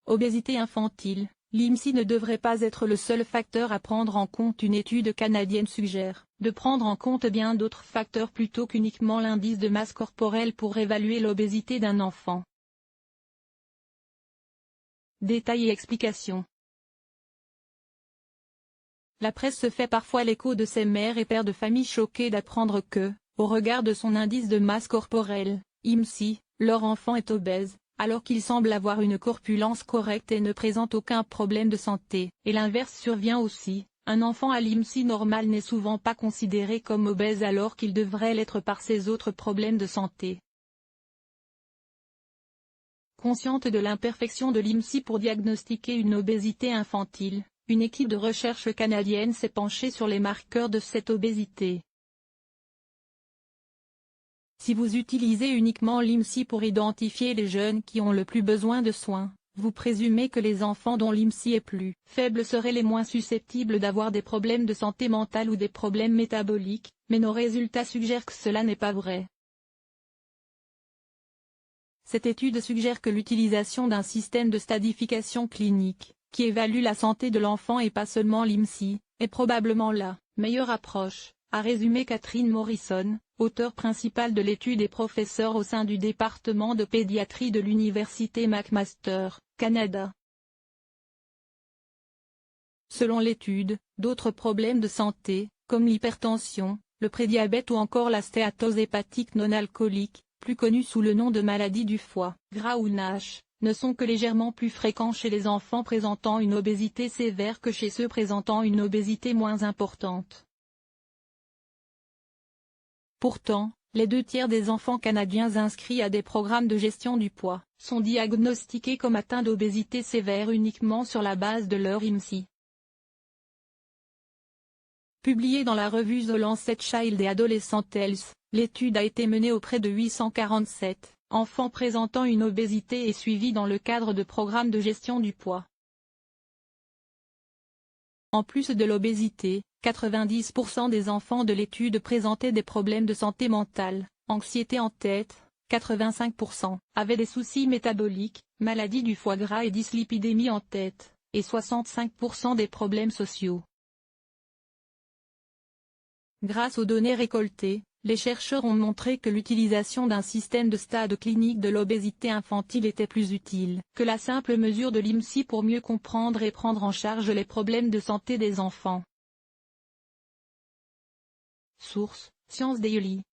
Obésité infantile. L'IMSI ne devrait pas être le seul facteur à prendre en compte. Une étude canadienne suggère de prendre en compte bien d'autres facteurs plutôt qu'uniquement l'indice de masse corporelle pour évaluer l'obésité d'un enfant. Détails et explications. La presse se fait parfois l'écho de ces mères et pères de famille choqués d'apprendre que, au regard de son indice de masse corporelle, IMSI, leur enfant est obèse, alors qu'il semble avoir une corpulence correcte et ne présente aucun problème de santé. Et l'inverse survient aussi, un enfant à l'IMSI normal n'est souvent pas considéré comme obèse alors qu'il devrait l'être par ses autres problèmes de santé. Consciente de l'imperfection de l'IMSI pour diagnostiquer une obésité infantile, une équipe de recherche canadienne s'est penchée sur les marqueurs de cette obésité. Si vous utilisez uniquement l'IMSI pour identifier les jeunes qui ont le plus besoin de soins, vous présumez que les enfants dont l'IMSI est plus faible seraient les moins susceptibles d'avoir des problèmes de santé mentale ou des problèmes métaboliques, mais nos résultats suggèrent que cela n'est pas vrai. Cette étude suggère que l'utilisation d'un système de stadification clinique, qui évalue la santé de l'enfant et pas seulement l'IMSI, est probablement la meilleure approche, a résumé Catherine Morrison, auteure principale de l'étude et professeure au sein du département de pédiatrie de l'Université McMaster, Canada. Selon l'étude, d'autres problèmes de santé, comme l'hypertension, le prédiabète ou encore la stéatose hépatique non alcoolique, plus connue sous le nom de maladie du foie gras ou NASH, ne sont que légèrement plus fréquents chez les enfants présentant une obésité sévère que chez ceux présentant une obésité moins importante. Pourtant, les 2/3 des enfants canadiens inscrits à des programmes de gestion du poids sont diagnostiqués comme atteints d'obésité sévère uniquement sur la base de leur IMSI. Publiée dans la revue The Lancet Child and Adolescent Health, l'étude a été menée auprès de 847 enfants présentant une obésité et suivis dans le cadre de programmes de gestion du poids. En plus de l'obésité, 90% des enfants de l'étude présentaient des problèmes de santé mentale, anxiété en tête, 85% avaient des soucis métaboliques, maladie du foie gras et dyslipidémie en tête, et 65% des problèmes sociaux. Grâce aux données récoltées, les chercheurs ont montré que l'utilisation d'un système de stade clinique de l'obésité infantile était plus utile que la simple mesure de l'IMSI pour mieux comprendre et prendre en charge les problèmes de santé des enfants. Source: Science Daily.